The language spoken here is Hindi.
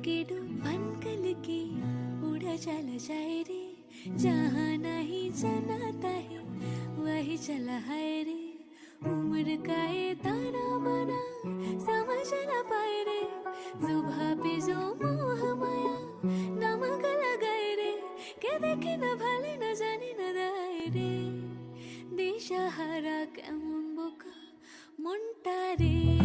के डूबन कल की उड़ा चला जाए रे, जहाँ नहीं जाना है वही चला है रे। उम्र का ये ताना बना समझ न पाए रे, सुबह पे जो मोह माया नमक लगाए रे, के देखे न भले न जाने न दाए रे। दिशा हारा केमन बोका মনটা রে।